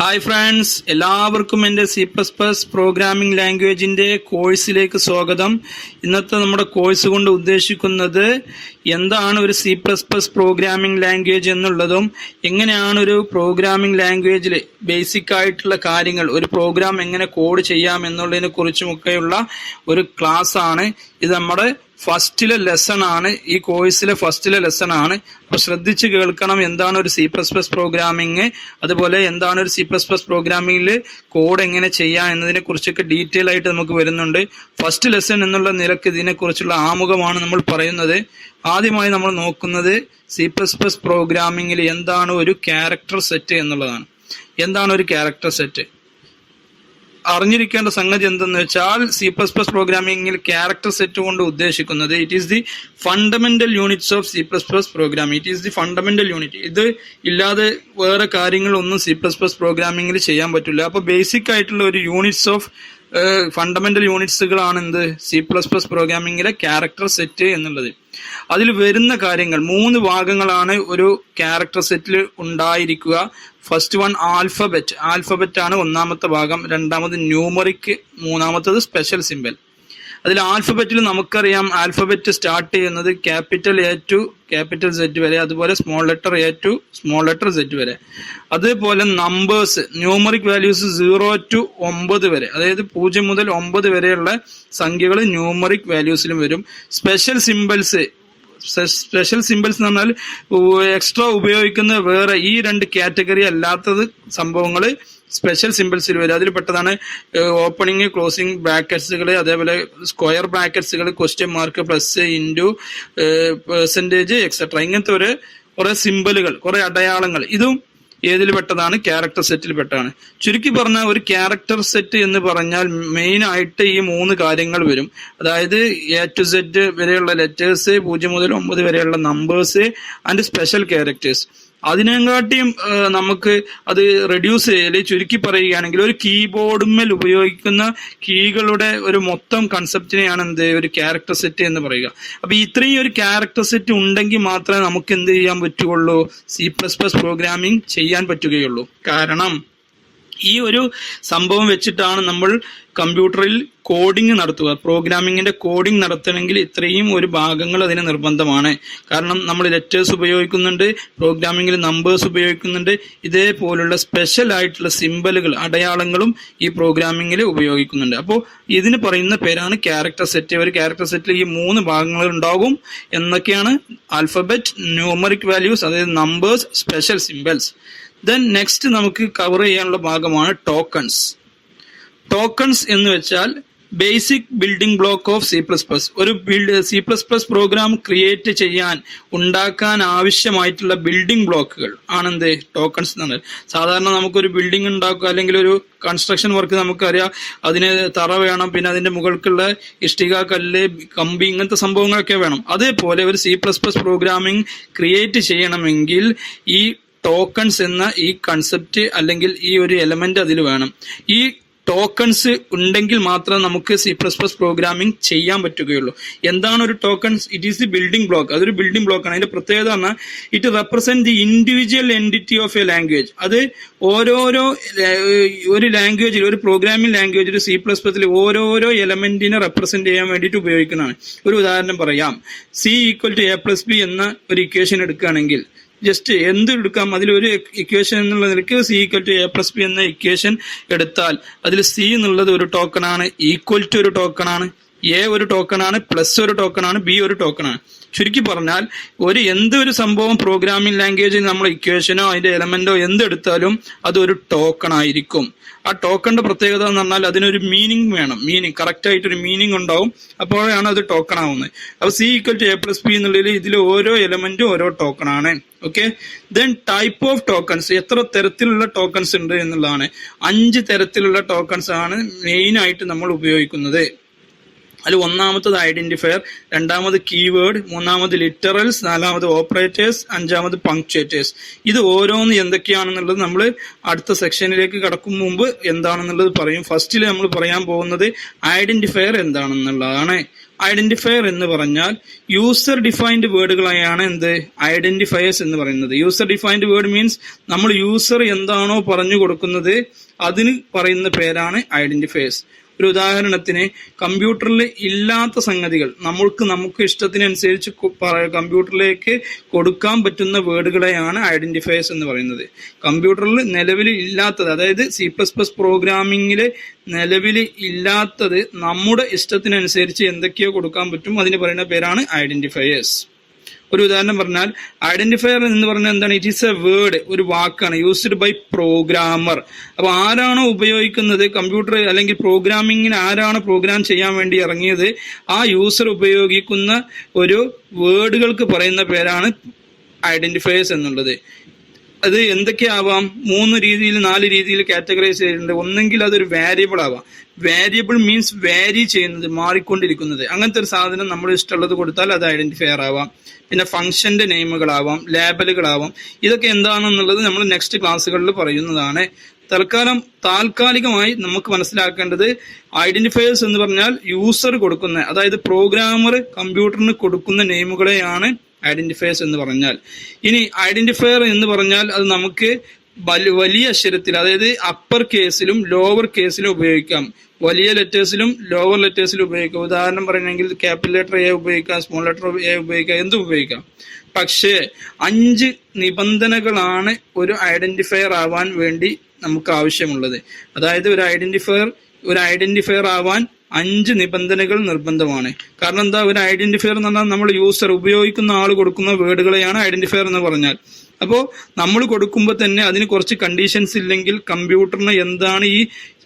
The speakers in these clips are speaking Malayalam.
ഹായ് ഫ്രണ്ട്സ്, എല്ലാവർക്കും എൻ്റെ C++ പ്രോഗ്രാമിംഗ് ലാംഗ്വേജിൻ്റെ കോഴ്സിലേക്ക് സ്വാഗതം. ഇന്നത്തെ നമ്മുടെ കോഴ്സ് കൊണ്ട് ഉദ്ദേശിക്കുന്നത് എന്താണ് ഒരു C++ പ്രോഗ്രാമിംഗ് ലാംഗ്വേജ് എന്നുള്ളതും എങ്ങനെയാണ് ഒരു പ്രോഗ്രാമിംഗ് ലാംഗ്വേജിൽ ബേസിക് ആയിട്ടുള്ള കാര്യങ്ങൾ, ഒരു പ്രോഗ്രാം എങ്ങനെ കോഡ് ചെയ്യാം എന്നുള്ളതിനെ കുറിച്ചുമൊക്കെയുള്ള ഒരു ക്ലാസ് ആണ്. ഇത് നമ്മുടെ ഫസ്റ്റിലെ ലെസൺ ആണ്, ഈ കോഴ്സിലെ ഫസ്റ്റിലെ ലെസൺ ആണ്. അപ്പോൾ ശ്രദ്ധിച്ച് കേൾക്കണം എന്താണ് ഒരു C++ പ്രോഗ്രാമിംഗ്, അതുപോലെ എന്താണ് ഒരു C++ പ്രോഗ്രാമിംഗിൽ കോഡ് എങ്ങനെ ചെയ്യാം എന്നതിനെ കുറിച്ചൊക്കെ ഡീറ്റെയിൽ ആയിട്ട് നമുക്ക് വരുന്നുണ്ട്. ഫസ്റ്റ് ലെസൺ എന്നുള്ള നിലക്ക് ഇതിനെക്കുറിച്ചുള്ള ആമുഖമാണ് നമ്മൾ പറയുന്നത്. ആദ്യമായി നമ്മൾ നോക്കുന്നത് C++ പ്രോഗ്രാമിംഗിൽ എന്താണ് ഒരു ക്യാരക്ടർ സെറ്റ് എന്നുള്ളതാണ്. എന്താണ് ഒരു ക്യാരക്ടർ സെറ്റ്? അറിഞ്ഞിരിക്കേണ്ട സംഗതി എന്തെന്ന് വെച്ചാൽ C++ പ്രോഗ്രാമിംഗിൽ ക്യാരക്ടർ സെറ്റ് കൊണ്ട് ഉദ്ദേശിക്കുന്നത് it is the fundamental units of C++ programming. It is the fundamental unit. ഇത് ഇല്ലാതെ വേറെ കാര്യങ്ങളൊന്നും C++ പ്രോഗ്രാമിംഗിൽ ചെയ്യാൻ പറ്റില്ല. അപ്പോൾ ബേസിക് ആയിട്ടുള്ള ഒരു യൂണിറ്റ്സ് ഓഫ് ഫണ്ടമെന്റൽ യൂണിറ്റ്സുകളാണ് എന്ത് C++ പ്രോഗ്രാമിംഗിലെ ക്യാരക്ടർ സെറ്റ് എന്നുള്ളത്. അതിൽ വരുന്ന കാര്യങ്ങൾ 3 ഭാഗങ്ങളാണ് ഒരു ക്യാരക്ടർ സെറ്റിൽ ഉണ്ടായിരിക്കുക. ഫസ്റ്റ് വൺ ആൽഫബറ്റ് ആണ് ഒന്നാമത്തെ ഭാഗം, രണ്ടാമത് ന്യൂമറിക്, മൂന്നാമത്തത് സ്പെഷ്യൽ സിമ്പൽ. അതിൽ ആൽഫബറ്റിൽ നമുക്കറിയാം ആൽഫബറ്റ് സ്റ്റാർട്ട് ചെയ്യുന്നത് capital A to capital Z വരെ, അതുപോലെ small letter A to small letter Z വരെ. അതേപോലെ നമ്പേഴ്സ്, ന്യൂമറിക് വാല്യൂസ് 0 ടു 9 വരെ, അതായത് 0 മുതൽ 9 വരെയുള്ള സംഖ്യകൾ ന്യൂമറിക് വാല്യൂസിലും വരും. സ്പെഷ്യൽ സിമ്പിൾസ് എന്ന് പറഞ്ഞാൽ എക്സ്ട്രാ ഉപയോഗിക്കുന്ന വേറെ ഈ 2 കാറ്റഗറി അല്ലാത്തത് സംഭവങ്ങൾ സ്പെഷ്യൽ സിമ്പിൾസിൽ വരും. അതിൽ പെട്ടതാണ് ഓപ്പണിങ്, ക്ലോസിങ് ബ്രാക്കറ്റ്സുകൾ, അതേപോലെ സ്ക്വയർ ബ്രാക്കറ്റ്സുകൾ, question mark, plus, into, percentage, et cetera. ഇങ്ങനത്തെ കുറെ സിമ്പിളുകൾ, കുറെ അടയാളങ്ങൾ, ഇതും ഏതിൽ പെട്ടതാണ്? ക്യാരക്ടർ സെറ്റിൽ പെട്ടതാണ്. ചുരുക്കി പറഞ്ഞാൽ ഒരു ക്യാരക്ടർ സെറ്റ് എന്ന് പറഞ്ഞാൽ മെയിൻ ആയിട്ട് ഈ 3 കാര്യങ്ങൾ വരും. അതായത് A to Z വരെയുള്ള ലെറ്റേഴ്സ്, 0 മുതൽ 9 വരെയുള്ള നമ്പേഴ്സ് ആൻഡ് സ്പെഷ്യൽ ക്യാരക്ടേഴ്സ്. അതിനെക്കാട്ടിയും നമുക്ക് അത് റെഡ്യൂസ് ചെയ്യല്, ചുരുക്കി പറയുകയാണെങ്കിൽ ഒരു കീബോർഡുമേൽ ഉപയോഗിക്കുന്ന കീകളുടെ ഒരു മൊത്തം കൺസെപ്റ്റിനെയാണ് ഒരു ക്യാരക്ടർ സെറ്റ് എന്ന് പറയുക. അപ്പൊ ഇത്രയും ഒരു ക്യാരക്ടർ സെറ്റ് ഉണ്ടെങ്കിൽ മാത്രമേ നമുക്ക് എന്ത് ചെയ്യാൻ പറ്റുകയുള്ളൂ? C++ പ്രോഗ്രാമിംഗ് ചെയ്യാൻ പറ്റുകയുള്ളൂ. കാരണം ഈ ഒരു സംഭവം വെച്ചിട്ടാണ് നമ്മൾ കമ്പ്യൂട്ടറിൽ കോഡിംഗ് നടത്തുക. പ്രോഗ്രാമിങ്ങിന്റെ കോഡിംഗ് നടത്തണമെങ്കിൽ ഇത്രയും ഒരു ഭാഗങ്ങൾ അതിന് നിർബന്ധമാണ്. കാരണം നമ്മൾ ലെറ്റേഴ്സ് ഉപയോഗിക്കുന്നുണ്ട്, പ്രോഗ്രാമിങ്ങിൽ നമ്പേഴ്സ് ഉപയോഗിക്കുന്നുണ്ട്, ഇതേപോലുള്ള സ്പെഷ്യൽ ആയിട്ടുള്ള സിമ്പലുകൾ, അടയാളങ്ങളും ഈ പ്രോഗ്രാമിങ്ങിൽ ഉപയോഗിക്കുന്നുണ്ട്. അപ്പോൾ ഇതിന് പറയുന്ന പേരാണ് ക്യാരക്ടർ സെറ്റ്. ഒരു ക്യാരക്ടർ സെറ്റിൽ ഈ 3 ഭാഗങ്ങൾ ഉണ്ടാകും. എന്നൊക്കെയാണ് ആൽഫബറ്റ്, ന്യൂമറിക് വാല്യൂസ്, അതായത് numbers, special symbols. Then next നമുക്ക് കവർ ചെയ്യാനുള്ള ഭാഗമാണ് ടോക്കൺസ്. ടോക്കൺസ് എന്ന് വെച്ചാൽ basic building block of C++. ഒരു C++ പ്രോഗ്രാം ക്രിയേറ്റ് ചെയ്യാൻ, ഉണ്ടാക്കാൻ ആവശ്യമായിട്ടുള്ള ബിൽഡിംഗ് ബ്ലോക്കുകൾ ആണെന്ത്? ടോക്കൺസ് എന്ന് പറഞ്ഞാൽ. സാധാരണ നമുക്കൊരു ബിൽഡിംഗ് ഉണ്ടാക്കുക, അല്ലെങ്കിൽ ഒരു കൺസ്ട്രക്ഷൻ വർക്ക് നമുക്കറിയാം, അതിന് തറ വേണം, പിന്നെ അതിന്റെ മുകൾക്കുള്ള ഇഷ്ടിക, കല്ല്, കമ്പി, ഇങ്ങനത്തെ സംഭവങ്ങളൊക്കെ വേണം. അതേപോലെ ഒരു C++ പ്രോഗ്രാമിംഗ് ക്രിയേറ്റ് ചെയ്യണമെങ്കിൽ ഈ ടോക്കൺസ് എന്ന ഈ കൺസെപ്റ്റ് അല്ലെങ്കിൽ ഈ ഒരു എലമെന്റ് അതിൽ വേണം. ഈ ടോക്കൺസ് ഉണ്ടെങ്കിൽ മാത്രമേ നമുക്ക് C++ പ്രോഗ്രാമിംഗ് ചെയ്യാൻ പറ്റുകയുള്ളൂ. എന്താണ് ഒരു tokens? It is the building block. അതൊരു ബിൽഡിംഗ് ബ്ലോക്കാണ്. അതിന്റെ പ്രത്യേകത പറഞ്ഞാൽ it represent the individual entity of A language. അത് ഓരോരോ ഒരു ലാംഗ്വേജിൽ, ഒരു പ്രോഗ്രാമിംഗ് ലാംഗ്വേജിൽ C++ ഓരോരോ എലമെന്റിനെ റെപ്രസെന്റ് ചെയ്യാൻ വേണ്ടിയിട്ട് ഉപയോഗിക്കുന്നതാണ്. ഒരു ഉദാഹരണം പറയാം. C = A+B എന്ന ഒരു ഇക്വേഷൻ എടുക്കുകയാണെങ്കിൽ ജസ്റ്റ് എന്ത് എടുക്കാം, അതിലൊരു ഇക്വേഷൻ എന്നുള്ള നിലയ്ക്ക് C = A+B എന്ന ഇക്വേഷൻ എടുത്താൽ അതിൽ C എന്നുള്ളത് ഒരു ടോക്കണാണ്, ഈക്വൽ ടു ഒരു ടോക്കണാണ്, A ഒരു ടോക്കണാണ്, പ്ലസ് ഒരു ടോക്കണാണ്, B ഒരു ടോക്കണാണ്. ചുരുക്കി പറഞ്ഞാൽ എന്തൊരു സംഭവം പ്രോഗ്രാമിംഗ് ലാംഗ്വേജിൽ നമ്മൾ ഇക്വേഷനോ അതിന്റെ എലമെന്റോ എന്തെടുത്താലും അതൊരു ടോക്കൺ ആയിരിക്കും. ആ ടോക്കണിന്റെ പ്രത്യേകത എന്ന് പറഞ്ഞാൽ അതിനൊരു മീനിങ് വേണം. കറക്റ്റ് ആയിട്ടൊരു മീനിങ് ഉണ്ടാവും, അപ്പോഴാണ് അത് ടോക്കൺ ആവുന്നത്. അപ്പൊ C = A+B എന്നുള്ളതിൽ ഇതിൽ ഓരോ എലമെന്റും ഓരോ ടോക്കൺ ആണ്. Okay. Then type of tokens. എത്ര തരത്തിലുള്ള ടോക്കൺസ് ഉണ്ട് എന്നുള്ളതാണ്. 5 തരത്തിലുള്ള ടോക്കൺസ് ആണ് മെയിൻ ആയിട്ട് നമ്മൾ ഉപയോഗിക്കുന്നത്. അതിൽ ഒന്നാമത്തത് ഐഡന്റിഫയർ, രണ്ടാമത് കീവേഡ്, മൂന്നാമത് ലിറ്ററൽസ്, നാലാമത് ഓപ്പറേറ്റേഴ്സ്, അഞ്ചാമത് പങ്ക്ച്വേറ്റേഴ്സ്. ഇത് ഓരോന്ന് എന്തൊക്കെയാണെന്നുള്ളത് നമ്മൾ അടുത്ത സെക്ഷനിലേക്ക് കടക്കും മുമ്പ് എന്താണെന്നുള്ളത് പറയും. ഫസ്റ്റിൽ നമ്മൾ പറയാൻ പോകുന്നത് ഐഡന്റിഫയർ എന്താണെന്നുള്ളതാണ്. ഐഡന്റിഫയർ എന്ന് പറഞ്ഞാൽ യൂസർ ഡിഫൈൻഡ് വേർഡുകളായാണ് എന്ത് ഐഡന്റിഫയേഴ്സ് എന്ന് പറയുന്നത്. യൂസർ ഡിഫൈൻഡ് വേർഡ് മീൻസ് നമ്മൾ യൂസർ എന്താണോ പറഞ്ഞു കൊടുക്കുന്നത് അതിന് പറയുന്ന പേരാണ് ഐഡന്റിഫയേഴ്സ്. ഒരു ഉദാഹരണത്തിന് കമ്പ്യൂട്ടറിൽ ഇല്ലാത്ത സംഗതികൾ നമുക്ക് ഇഷ്ടത്തിനനുസരിച്ച് കമ്പ്യൂട്ടറിലേക്ക് കൊടുക്കാൻ പറ്റുന്ന വേർഡുകളെയാണ് ഐഡന്റിഫയേഴ്സ് എന്ന് പറയുന്നത്. കമ്പ്യൂട്ടറിൽ നിലവിൽ ഇല്ലാത്തത്, അതായത് C++ പ്രോഗ്രാമിംഗിൽ നിലവിൽ ഇല്ലാത്തത് നമ്മുടെ ഇഷ്ടത്തിനനുസരിച്ച് എന്തൊക്കെയോ കൊടുക്കാൻ പറ്റും, അതിന് പറയുന്ന പേരാണ് ഐഡന്റിഫയേഴ്സ്. ഒരു ഉദാഹരണം പറഞ്ഞാൽ ഐഡന്റിഫയർ എന്ന് പറഞ്ഞാൽ എന്താണ്? ഇറ്റ് ഈസ് എ വേർഡ്, ഒരു വാക്കാണ് യൂസ്ഡ് ബൈ പ്രോഗ്രാമർ. അപ്പൊ ആരാണോ ഉപയോഗിക്കുന്നത് കമ്പ്യൂട്ടർ അല്ലെങ്കിൽ പ്രോഗ്രാമിങ്ങിന്, ആരാണോ പ്രോഗ്രാം ചെയ്യാൻ വേണ്ടി ഇറങ്ങിയത് ആ യൂസർ ഉപയോഗിക്കുന്ന ഒരു വേർഡുകൾക്ക് പറയുന്ന പേരാണ് ഐഡന്റിഫയേഴ്സ് എന്നുള്ളത്. അത് എന്തൊക്കെയാവാം? 3 രീതിയിൽ 4 രീതിയിൽ കാറ്റഗറൈസ് ചെയ്തിട്ടുണ്ട്. ഒന്നെങ്കിൽ അതൊരു വേരിയബിൾ ആവാം. വേരിയബിൾ മീൻസ് വാരി ചെയ്യുന്നത്, മാറിക്കൊണ്ടിരിക്കുന്നത്. അങ്ങനത്തെ ഒരു സാധനം നമ്മൾ ഇഷ്ടമുള്ളത് കൊടുത്താൽ അത് ഐഡന്റിഫയർ ആവാം. പിന്നെ ഫംഗ്ഷന്റെ നെയിമുകളാവാം, ലേബലുകളാവാം. ഇതൊക്കെ എന്താണെന്നുള്ളത് നമ്മൾ നെക്സ്റ്റ് ക്ലാസ്സുകളിൽ പറയുന്നതാണ്. താൽക്കാലികമായി നമുക്ക് മനസ്സിലാക്കേണ്ടത് ഐഡന്റിഫയേഴ്സ് എന്ന് പറഞ്ഞാൽ യൂസർ കൊടുക്കുന്ന, അതായത് പ്രോഗ്രാമർ കമ്പ്യൂട്ടറിന് കൊടുക്കുന്ന നെയിമുകളെയാണ് ഐഡന്റിഫയേഴ്സ് എന്ന് പറഞ്ഞാൽ. ഇനി ഐഡന്റിഫയർ എന്ന് പറഞ്ഞാൽ അത് നമുക്ക് വലിയ അക്ഷരത്തിൽ, അതായത് അപ്പർ കേസിലും ലോവർ കേസിലും ഉപയോഗിക്കാം. വലിയ ലെറ്റേഴ്സിലും ലോവർ ലെറ്റേഴ്സിലും ഉപയോഗിക്കാം. ഉദാഹരണം പറയണമെങ്കിൽ ക്യാപിറ്റൽ ലെറ്റർ എ ഉപയോഗിക്കാം, സ്മോൾ ലെറ്റർ എ ഉപയോഗിക്കാം, എന്തും ഉപയോഗിക്കാം. പക്ഷേ 5 നിബന്ധനകളാണ് ഒരു ഐഡന്റിഫയർ ആവാൻ വേണ്ടി നമുക്ക് ആവശ്യമുള്ളത്. അതായത് ഒരു ഐഡന്റിഫയർ ആവാൻ 5 നിബന്ധനകൾ നിർബന്ധമാണ്. കാരണം എന്താ? ഒരു ഐഡന്റിഫയർ എന്ന് പറഞ്ഞാൽ നമ്മൾ യൂസർ ഉപയോഗിക്കുന്ന ആൾ കൊടുക്കുന്ന വേർഡുകളെയാണ് ഐഡന്റിഫയർ എന്ന് പറഞ്ഞാൽ. അപ്പോൾ നമ്മൾ കൊടുക്കുമ്പോൾ തന്നെ അതിന് കുറച്ച് കണ്ടീഷൻസ് ഇല്ലെങ്കിൽ കമ്പ്യൂട്ടറിന് എന്താണ് ഈ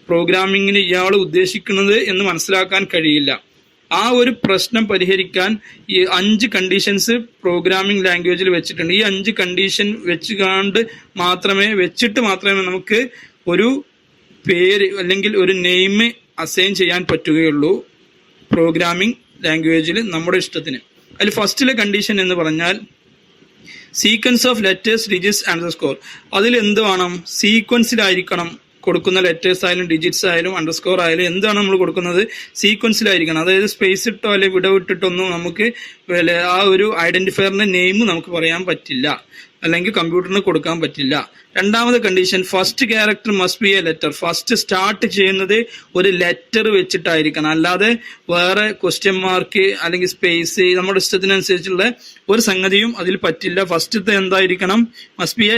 പ്രോഗ്രാമിങ്ങിന് ഇയാൾ ഉദ്ദേശിക്കുന്നത് എന്ന് മനസ്സിലാക്കാൻ കഴിയില്ല. ആ ഒരു പ്രശ്നം പരിഹരിക്കാൻ ഈ 5 കണ്ടീഷൻസ് പ്രോഗ്രാമിംഗ് ലാംഗ്വേജിൽ വെച്ചിട്ടുണ്ട്. ഈ 5 കണ്ടീഷൻ വെച്ചിട്ട് മാത്രമേ നമുക്ക് ഒരു പേര് അല്ലെങ്കിൽ ഒരു നെയിം അസൈൻ ചെയ്യാൻ പറ്റുകയുള്ളൂ പ്രോഗ്രാമിംഗ് ലാംഗ്വേജിൽ നമ്മുടെ ഇഷ്ടത്തിന്. അതിൽ ഫസ്റ്റിലെ കണ്ടീഷൻ എന്ന് പറഞ്ഞാൽ sequence of letters, digits underscore. അതിൽ എന്ത് വേണം? സീക്വൻസിലായിരിക്കണം കൊടുക്കുന്ന ലെറ്റേഴ്സ് ആയാലും ഡിജിറ്റ്സ് ആയാലും അണ്ടർസ്കോർ ആയാലും എന്താണ് നമ്മൾ കൊടുക്കുന്നത്? സീക്വൻസിലായിരിക്കണം. അതായത് സ്പേസ് ഇട്ടോ അല്ലെങ്കിൽ വിടവിട്ടിട്ടൊന്നും നമുക്ക് ആ ഒരു ഐഡന്റിഫയറിന്റെ നെയിം നമുക്ക് പറയാൻ പറ്റില്ല, അല്ലെങ്കിൽ കമ്പ്യൂട്ടറിന് കൊടുക്കാൻ പറ്റില്ല. രണ്ടാമത്തെ condition, first character must be A letter. First start ചെയ്യുന്നത് ഒരു ലെറ്റർ വെച്ചിട്ടായിരിക്കണം, അല്ലാതെ വേറെ ക്വസ്റ്റ്യൻ മാർക്ക് അല്ലെങ്കിൽ സ്പേസ് നമ്മുടെ ഇഷ്ടത്തിനനുസരിച്ചുള്ള ഒരു സംഗതിയും അതിൽ പറ്റില്ല. ഫസ്റ്റത്തെ എന്തായിരിക്കണം? മസ്റ്റ് ബി എ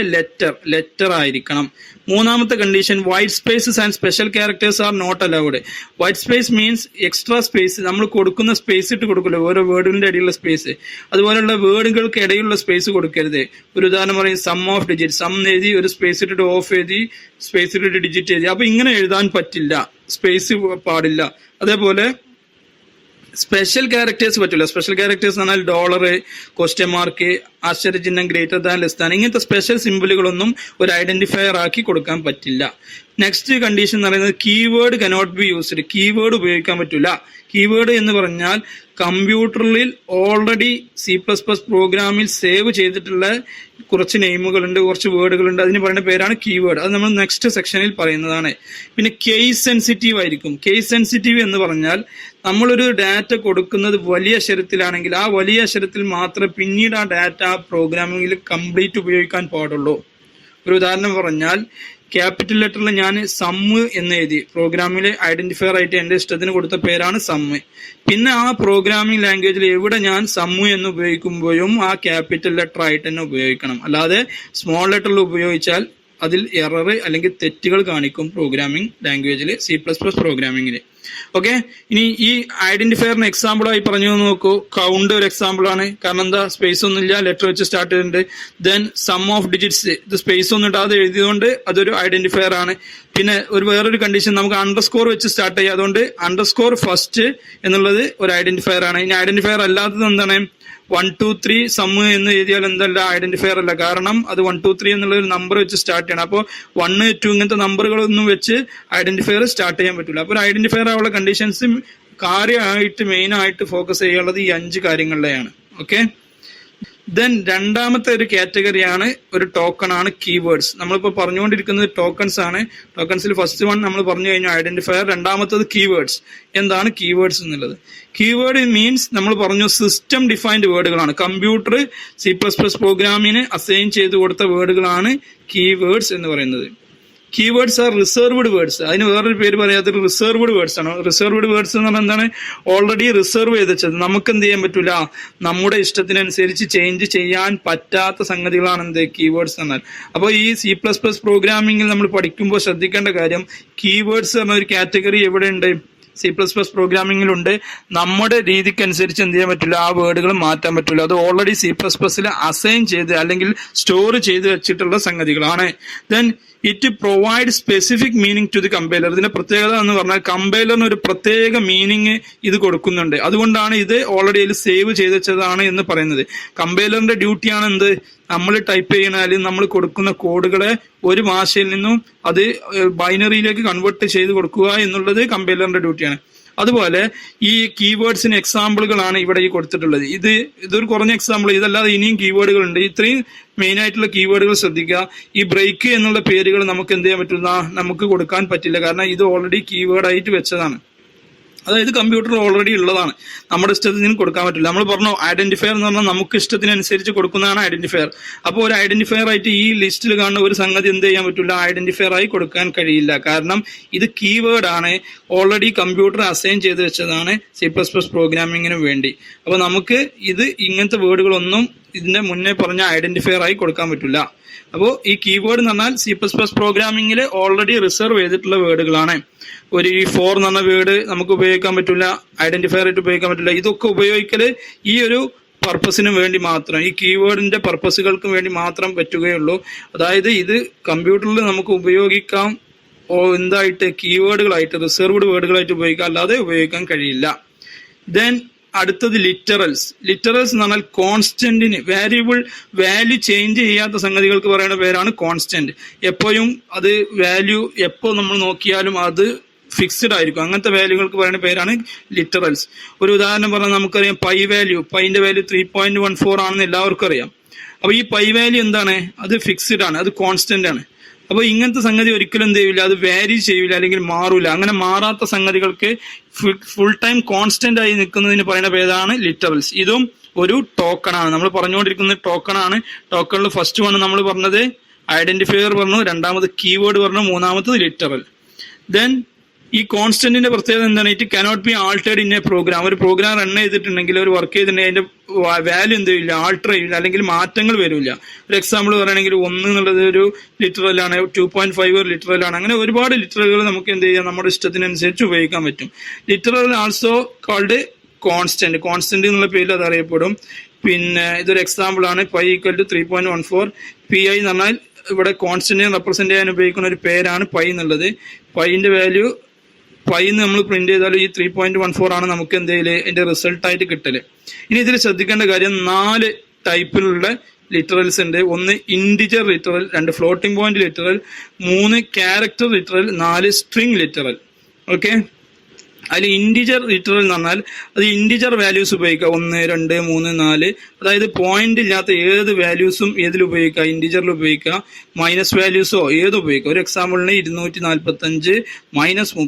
ലെറ്റർ ആയിരിക്കണം. മൂന്നാമത്തെ condition, white spaces and special characters are not allowed. White space means extra space, നമ്മൾ കൊടുക്കുന്ന സ്പേസ് ഇട്ട് കൊടുക്കില്ല, ഓരോ വേർഡിന്റെ ഇടയിലുള്ള സ്പേസ്. അതുപോലെയുള്ള വേർഡുകൾക്ക് ഇടയിലുള്ള സ്പേസ് കൊടുക്കരുത്. ഒരു ഉദാഹരണം പറയും, സം ഓഫ് ഡിജിറ്റ്. സം എഴുതി ഒരു സ്പേസ് ഇട്ടിട്ട് ഓഫ് എഴുതി, സ്പേസ് ഇട്ടിട്ട് ഡിജിറ്റ് എഴുതി. അപ്പൊ ഇങ്ങനെ എഴുതാൻ പറ്റില്ല, സ്പേസ് പാടില്ല. അതേപോലെ സ്പെഷ്യൽ ക്യാരക്ടേഴ്സ് പറ്റില്ല. സ്പെഷ്യൽ ക്യാരക്ടേഴ്സ് എന്ന് പറഞ്ഞാൽ ഡോളർ, ക്വസ്റ്റ്യൻ മാർക്ക്, ആശ്ചര്യചിഹ്നം, ഗ്രേറ്റർ ദാൻ, ലെസ് ദാൻ, ഇങ്ങനത്തെ സ്പെഷ്യൽ സിമ്പിളുകളൊന്നും ഒരു ഐഡന്റിഫയർ ആക്കി കൊടുക്കാൻ പറ്റില്ല. നെക്സ്റ്റ് കണ്ടീഷൻ എന്ന് പറയുന്നത് keyword cannot be used. Keyword ഉപയോഗിക്കാൻ പറ്റില്ല. കീവേഡ് എന്ന് പറഞ്ഞാൽ കമ്പ്യൂട്ടറിൽ ഓൾറെഡി C++ പ്രോഗ്രാമിൽ സേവ് ചെയ്തിട്ടുള്ള കുറച്ച് നെയിമുകളുണ്ട്, കുറച്ച് വേർഡുകളുണ്ട്, അതിന് പറയുന്ന പേരാണ് കീവേഡ്. അത് നമ്മൾ നെക്സ്റ്റ് സെക്ഷനിൽ പറയുന്നതാണ്. പിന്നെ കേസ് സെൻസിറ്റീവ് ആയിരിക്കും. കേസ് സെൻസിറ്റീവ് എന്ന് പറഞ്ഞാൽ നമ്മളൊരു ഡാറ്റ കൊടുക്കുന്നത് വലിയ അക്ഷരത്തിലാണെങ്കിൽ ആ വലിയ അക്ഷരത്തിൽ മാത്രമേ പിന്നീട് ആ ഡാറ്റ ആ പ്രോഗ്രാമിംഗിൽ കംപ്ലീറ്റ് ഉപയോഗിക്കാൻ പാടുള്ളൂ. ഒരു ഉദാഹരണം പറഞ്ഞാൽ, ക്യാപിറ്റൽ ലെറ്ററിൽ ഞാൻ സമ്മ് എന്ന് എഴുതി, പ്രോഗ്രാമിലെ ഐഡന്റിഫയർ ആയിട്ട് എന്റെ ഇഷ്ടത്തിന് കൊടുത്ത പേരാണ് സമ്മ്. പിന്നെ ആ പ്രോഗ്രാമിംഗ് ലാംഗ്വേജിൽ എവിടെ ഞാൻ സമ്മ് എന്ന് ഉപയോഗിക്കുമ്പോഴും ആ ക്യാപിറ്റൽ ലെറ്റർ ആയിട്ട് തന്നെ ഉപയോഗിക്കണം. അല്ലാതെ സ്മോൾ ലെറ്ററിൽ ഉപയോഗിച്ചാൽ അതിൽ എറർ അല്ലെങ്കിൽ തെറ്റുകൾ കാണിക്കും പ്രോഗ്രാമിംഗ് ലാംഗ്വേജിൽ, C++ പ്രോഗ്രാമിംഗിൽ. ഓക്കെ, ഇനി ഈ ഐഡന്റിഫയറിന് എക്സാമ്പിളായി പറഞ്ഞു നോക്കൂ. കൗണ്ട് ഒരു എക്സാമ്പിൾ ആണ്. കാരണം എന്താ? സ്പേസ് ഒന്നുമില്ല, ലെറ്റർ വെച്ച് സ്റ്റാർട്ട് ചെയ്തിട്ടുണ്ട്. ദെൻ സം ഓഫ് ഡിജിറ്റ്സ്, ഇത് സ്പേസ് ഒന്നും ഇടാതെ എഴുതിയതുകൊണ്ട് അതൊരു ഐഡന്റിഫയർ ആണ്. പിന്നെ വേറൊരു കണ്ടീഷൻ നമുക്ക് അണ്ടർസ്കോർ വെച്ച് സ്റ്റാർട്ട് ചെയ്യാം. അതുകൊണ്ട് അണ്ടർസ്കോർ ഫസ്റ്റ് എന്നുള്ളത് ഒരു ഐഡന്റിഫയർ ആണ്. ഇനി ഐഡന്റിഫയർ അല്ലാത്തത് എന്താണ്? 1 2 3 സമ്മ് എന്ന് എഴുതിയാൽ എന്തല്ല, ഐഡന്റിഫയർ അല്ല. കാരണം അത് 1 2 3 എന്നുള്ള ഒരു നമ്പർ വെച്ച് സ്റ്റാർട്ട് ചെയ്യണം. അപ്പോൾ 1 2 ഇങ്ങനത്തെ നമ്പറുകളൊന്നും വെച്ച് ഐഡന്റിഫയർ സ്റ്റാർട്ട് ചെയ്യാൻ പറ്റില്ല. അപ്പോൾ ഒരു ഐഡന്റിഫയർ ആവുള്ള കണ്ടീഷൻസ് കാര്യമായിട്ട് മെയിൻ ആയിട്ട് ഫോക്കസ് ചെയ്യാനുള്ളത് ഈ 5 കാര്യങ്ങളിലെയാണ്. ഓക്കെ, ദെൻ രണ്ടാമത്തെ ഒരു കാറ്റഗറിയാണ് ഒരു ടോക്കൺ ആണ് കീവേഡ്സ്. നമ്മളിപ്പോൾ പറഞ്ഞുകൊണ്ടിരിക്കുന്നത് ടോക്കൺസ് ആണ്. ടോക്കൺസിൽ ഫസ്റ്റ് വൺ നമ്മൾ പറഞ്ഞു കഴിഞ്ഞു ഐഡന്റിഫയർ, രണ്ടാമത്തത് കീവേഡ്സ്. എന്താണ് കീവേഡ്സ് എന്നുള്ളത്? കീവേഡ് മീൻസ് നമ്മൾ പറഞ്ഞു സിസ്റ്റം ഡിഫൈൻഡ് വേർഡുകളാണ്. കമ്പ്യൂട്ടർ C++ പ്രോഗ്രാമിന് അസൈൻ ചെയ്ത് കൊടുത്ത വേർഡുകളാണ് കീവേഡ്സ് എന്ന് പറയുന്നത്. Keywords are reserved words. അതിന് വേറൊരു പേര് പറയാത്തത് റിസർവ്ഡ് വേർഡ്സ് ആണ്. റിസർവ്ഡ് വേർഡ്സ് എന്ന് പറഞ്ഞാൽ എന്താണ്? ഓൾറെഡി റിസർവ് ചെയ്ത് വെച്ചത്, നമുക്ക് എന്ത് ചെയ്യാൻ പറ്റൂല, നമ്മുടെ ഇഷ്ടത്തിനനുസരിച്ച് ചേഞ്ച് ചെയ്യാൻ പറ്റാത്ത സംഗതികളാണ് എന്ത് കീവേഡ്സ് എന്നാൽ. അപ്പോൾ ഈ C++ പ്രോഗ്രാമിംഗിൽ നമ്മൾ പഠിക്കുമ്പോൾ ശ്രദ്ധിക്കേണ്ട കാര്യം, കീവേഡ്സ് എന്ന ഒരു കാറ്റഗറി എവിടെ ഉണ്ട്? C++ പ്രോഗ്രാമിംഗിലുണ്ട്. നമ്മുടെ രീതിക്ക് അനുസരിച്ച് എന്ത് ചെയ്യാൻ പറ്റില്ല, ആ വേർഡുകൾ മാറ്റാൻ പറ്റില്ല. അത് ഓൾറെഡി C++ൽ അസൈൻ ചെയ്ത് അല്ലെങ്കിൽ സ്റ്റോർ ചെയ്ത് വെച്ചിട്ടുള്ള സംഗതികളാണ്. Then it provide specific meaning to the compiler. ഇതിന്റെ പ്രത്യേകത എന്ന് പറഞ്ഞാൽ കമ്പൈലറിന് ഒരു പ്രത്യേക മീനിങ് ഇത് കൊടുക്കുന്നുണ്ട്. അതുകൊണ്ടാണ് ഇത് ഓൾറെഡി അതിൽ സേവ് ചെയ്ത് വെച്ചതാണ് എന്ന് പറയുന്നത്. കമ്പൈലറിന്റെ ഡ്യൂട്ടിയാണ് എന്ത്? നമ്മൾ ടൈപ്പ് ചെയ്യുന്ന അല്ലെങ്കിൽ നമ്മൾ കൊടുക്കുന്ന കോഡുകളെ ഒരു ഭാഷയിൽ നിന്നും അത് ബൈനറിയിലേക്ക് കൺവേർട്ട് ചെയ്ത് കൊടുക്കുക എന്നുള്ളത് കമ്പൈലറിന്റെ ഡ്യൂട്ടിയാണ്. അതുപോലെ ഈ കീവേഡ്സിന് എക്സാമ്പിളുകളാണ് ഇവിടെ ഈ കൊടുത്തിട്ടുള്ളത്. ഇതൊരു കുറഞ്ഞ എക്സാമ്പിൾ, ഇതല്ലാതെ ഇനിയും കീവേഡുകൾ ഉണ്ട്. ഇത്രയും മെയിൻ ആയിട്ടുള്ള കീവേഡുകൾ ശ്രദ്ധിക്കുക. ഈ ബ്രേക്ക് എന്നുള്ള പേരുകൾ നമുക്ക് എന്ത് ചെയ്യാൻ പറ്റില്ല, നമുക്ക് കൊടുക്കാൻ പറ്റില്ല. കാരണം ഇത് ഓൾറെഡി കീവേഡ് ആയിട്ട് വെച്ചതാണ്. അതായത് കമ്പ്യൂട്ടർ ഓൾറെഡി ഉള്ളതാണ്, നമ്മുടെ ഇഷ്ടത്തിന് കൊടുക്കാൻ പറ്റില്ല. നമ്മൾ പറഞ്ഞു ഐഡന്റിഫയർ എന്ന് പറഞ്ഞാൽ നമുക്ക് ഇഷ്ടത്തിനനുസരിച്ച് കൊടുക്കുന്നതാണ് ഐഡന്റിഫയർ. അപ്പോൾ ഒരു ഐഡന്റിഫയർ ആയിട്ട് ഈ ലിസ്റ്റിൽ കാണുന്ന ഒരു സംഗതി എന്ത് ചെയ്യാൻ പറ്റില്ല, ഐഡന്റിഫയർ ആയി കൊടുക്കാൻ കഴിയില്ല. കാരണം ഇത് കീവേഡ് ആണ്, ഓൾറെഡി കമ്പ്യൂട്ടർ അസൈൻ ചെയ്ത് വെച്ചതാണ് C++ പ്രോഗ്രാമിങ്ങിന് വേണ്ടി. അപ്പോൾ നമുക്ക് ഇങ്ങനത്തെ വേർഡുകളൊന്നും ഇതിന്റെ മുന്നേ പറഞ്ഞ ഐഡന്റിഫയർ ആയി കൊടുക്കാൻ പറ്റില്ല. അപ്പോൾ ഈ കീവേഡ് എന്ന് പറഞ്ഞാൽ C++ പ്രോഗ്രാമിംഗിൽ ഓൾറെഡി റിസർവ് ചെയ്തിട്ടുള്ള വേർഡുകളാണ്. ഒരു ഫോർ എന്ന് പറഞ്ഞ വേർഡ് നമുക്ക് ഉപയോഗിക്കാൻ പറ്റില്ല, ഐഡന്റിഫയർ ആയിട്ട് ഉപയോഗിക്കാൻ പറ്റില്ല. ഇതൊക്കെ ഉപയോഗിക്കല് ഈ ഒരു പർപ്പസിന് വേണ്ടി മാത്രം, ഈ കീവേഡിന്റെ പർപ്പസുകൾക്ക് വേണ്ടി മാത്രം പറ്റുകയുള്ളൂ. അതായത് ഇത് കമ്പ്യൂട്ടറിൽ നമുക്ക് ഉപയോഗിക്കാം എന്തായിട്ട്, കീവേഡുകളായിട്ട്, റിസർവ്ഡ് വേർഡുകളായിട്ട് ഉപയോഗിക്കാം, അല്ലാതെ ഉപയോഗിക്കാൻ കഴിയില്ല. ദെൻ അടുത്തത് ലിറ്ററൽസ്. ലിറ്ററൽസ് എന്ന് പറഞ്ഞാൽ കോൺസ്റ്റന്റിന് വാല്യൂ ചേഞ്ച് ചെയ്യാത്ത സംഗതികൾക്ക് പറയുന്ന പേരാണ് കോൺസ്റ്റന്റ്. എപ്പോഴും അത് വാല്യൂ എപ്പോൾ നമ്മൾ നോക്കിയാലും അത് ഫിക്സ്ഡ് ആയിരിക്കും. അങ്ങനത്തെ വാല്യൂകൾക്ക് പറയുന്ന പേരാണ് ലിറ്ററൽസ്. ഒരു ഉദാഹരണം പറഞ്ഞാൽ നമുക്കറിയാം പൈന്റെ വാല്യൂ 3.14 ആണെന്ന് എല്ലാവർക്കും അറിയാം. അപ്പൊ ഈ പൈ വാല്യൂ എന്താണ്? അത് ഫിക്സ്ഡ് ആണ്, അത് കോൺസ്റ്റന്റ് ആണ്. അപ്പൊ ഇങ്ങനത്തെ സംഗതി ഒരിക്കലും എന്ത് ചെയ്യില്ല, അത് വാരി ചെയ്യില്ല അല്ലെങ്കിൽ മാറൂല. അങ്ങനെ മാറാത്ത സംഗതികൾക്ക് ഫുൾ ടൈം കോൺസ്റ്റന്റ് ആയി നിൽക്കുന്നതിന് പറയുന്ന പേരാണ് ലിറ്ററൽസ്. ഇതും ഒരു ടോക്കൺ ആണ്. നമ്മൾ പറഞ്ഞുകൊണ്ടിരിക്കുന്നത് ടോക്കൺ ആണ്. ടോക്കണിൽ ഫസ്റ്റ് വൺ നമ്മൾ പറഞ്ഞത് ഐഡന്റിഫയർ പറഞ്ഞു, രണ്ടാമത് കീവേഡ് പറഞ്ഞു, മൂന്നാമത്തത് ലിറ്ററൽ. ദെൻ ഈ കോൺസ്റ്റന്റിന്റെ പ്രത്യേകത എന്താണ്? It cannot be altered in a program. ഒരു പ്രോഗ്രാം റൺ ചെയ്തിട്ടുണ്ടെങ്കിൽ, ഒരു വർക്ക് ചെയ്തിട്ടുണ്ടെങ്കിൽ അതിന്റെ വാല്യൂ എന്ത് ചെയ്യില്ല, ആൾട്ടർ ചെയ്യില്ല, അല്ലെങ്കിൽ മാറ്റങ്ങൾ വരില്ല. ഒരു എക്സാമ്പിൾ പറയുകയാണെങ്കിൽ 1 എന്നുള്ളത് ഒരു ലിറ്ററലാണ്, 2.5 ഒരു ലിറ്ററലാണ്. അങ്ങനെ ഒരുപാട് ലിറ്ററലുകൾ നമുക്ക് എന്ത് ചെയ്യാം, നമ്മുടെ ഇഷ്ടത്തിനനുസരിച്ച് ഉപയോഗിക്കാൻ പറ്റും. ലിറ്ററൽ ആൾസോ കോൾഡ് കോൺസ്റ്റന്റ് എന്നുള്ള പേരിൽ അത് അറിയപ്പെടും. പിന്നെ ഇതൊരു എക്സാമ്പിൾ ആണ്, പൈ ഈക്വൽ ടു 3.14. PI എന്ന് പറഞ്ഞാൽ ഇവിടെ കോൺസ്റ്റന്റിനെ റെപ്രസെന്റ് ചെയ്യാൻ ഉപയോഗിക്കുന്ന ഒരു പേരാണ് പൈ എന്നുള്ളത്. പൈന്റെ വാല്യൂ പൈന്ന് നമ്മൾ പ്രിന്റ് ചെയ്താൽ ഈ 3.14 ആണ് നമുക്ക് എന്തെങ്കിലും അതിന്റെ റിസൾട്ട് ആയിട്ട് കിട്ടല്. ഇനി ഇതിൽ ശ്രദ്ധിക്കേണ്ട കാര്യം 4 ടൈപ്പിലുള്ള ലിറ്ററൽസ് ഉണ്ട്. 1 integer literal, 2 floating point literal, 3 character literal, 4 string literal. Okay, അതിൽ ഇൻഡിജർ ലിറ്ററൽ എന്ന് പറഞ്ഞാൽ അത് ഇൻഡിജർ വാല്യൂസ് ഉപയോഗിക്കുക, 1 2 3 4. അതായത് പോയിന്റ് ഇല്ലാത്ത ഏത് വാല്യൂസും ഏതിൽ ഉപയോഗിക്കുക, ഇൻഡിജറിൽ ഉപയോഗിക്കുക. മൈനസ് വാല്യൂസോ ഏത് ഉപയോഗിക്കുക. ഒരു എക്സാമ്പിളിന് 245 -32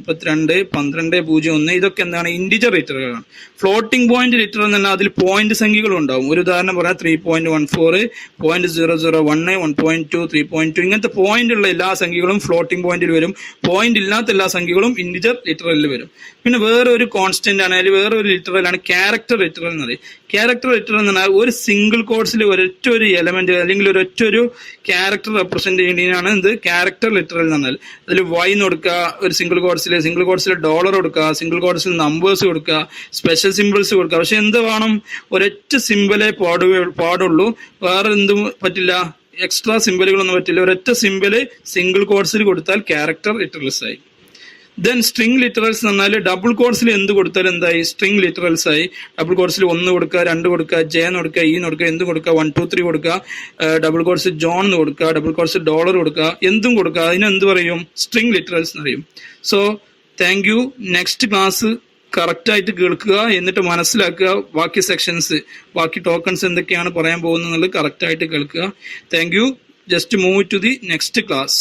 12.01 ഇതൊക്കെ എന്താണ്, ഇൻഡിജർ ലിറ്ററുകളാണ്. ഫ്ലോട്ടിംഗ് പോയിന്റ് ലിറ്റർ എന്ന് പറഞ്ഞാൽ അതിൽ പോയിന്റ് സംഖ്യകളും ഉണ്ടാവും. ഒരു ഉദാഹരണം പറയാം, 3.14, 0.001, 1.2, 3.2 ഇങ്ങനത്തെ പോയിന്റ് ഉള്ള എല്ലാ സംഖ്യകളും ഫ്ലോട്ടിംഗ് പോയിന്റിൽ വരും. പോയിന്റ് ഇല്ലാത്ത എല്ലാ സംഖ്യകളും ഇൻഡിജർ ലിറ്ററലിൽ വരും. പിന്നെ വേറെ ഒരു കോൺസ്റ്റന്റ് ആണ്, അതിൽ വേറെ ഒരു ലിറ്ററലാണ് ക്യാരക്ടർ ലിറ്ററൽ എന്ന് പറയും. ക്യാരക്ടർ ലിറ്ററൽ എന്ന് പറഞ്ഞാൽ ഒരു സിംഗിൾ കോഡ്സിൽ ഒരൊറ്റ ഒരു എലമെന്റ് അല്ലെങ്കിൽ ഒരൊറ്റ ഒരു ക്യാരക്ടർ റെപ്രസെന്റ് ചെയ്യുന്നതിനാണ് എന്ത് ക്യാരക്ടർ ലിറ്ററൽ എന്ന് പറഞ്ഞാൽ. അതിൽ വൈ എന്ന് കൊടുക്കുക, ഒരു സിംഗിൾ കോഡ്സിൽ ഡോളർ കൊടുക്കുക, സിംഗിൾ കോഡ്സിൽ നമ്പേഴ്സ് കൊടുക്കുക, സ്പെഷ്യൽ സിമ്പിൾസ് കൊടുക്കുക. പക്ഷെ എന്ത് വേണം, ഒരൊറ്റ സിമ്പിളേ പാടുള്ളൂ, വേറെ എന്തും പറ്റില്ല. എക്സ്ട്രാ സിംബലുകളൊന്നും പറ്റില്ല. ഒരൊറ്റ സിംബല് സിംഗിൾ കോഡ്സിൽ കൊടുത്താൽ ക്യാരക്ടർ ലിറ്ററൽസ് ആയി. ദെൻ സ്ട്രിംഗ് ലിറ്ററൽസ് എന്ന് പറഞ്ഞാൽ ഡബിൾ കോഡ്സിൽ എന്ത് കൊടുത്താൽ എന്തായി? സ്ട്രിംഗ് ലിറ്ററൽസ് ആയി. ഡബിൾ കോഡ്സിൽ 1 കൊടുക്കുക, 2 കൊടുക്കുക, ജെ എന്ന് കൊടുക്കുക, ഇ എന്ന് കൊടുക്കുക, എന്ത് കൊടുക്കുക, 1 2 3 കൊടുക്കുക, ഡബിൾ കോഡ്സിൽ ജോൺ എന്ന് കൊടുക്കുക, ഡബിൾ കോഡ്സിൽ ഡോളർ കൊടുക്കുക, എന്തും കൊടുക്കുക, അതിന് എന്ത് പറയും? സ്ട്രിംഗ് ലിറ്ററൽസ് എന്ന് പറയും. So thank you. Next class correct ആയിട്ട് കേൾക്കുക, എന്നിട്ട് മനസ്സിലാക്കുക ബാക്കി സെക്ഷൻസ്, ബാക്കി ടോക്കൺസ് എന്തൊക്കെയാണ് പറയാൻ പോകുന്നത് എന്നുള്ളത് കറക്റ്റ് ആയിട്ട് കേൾക്കുക. Thank you. Just move to the next class.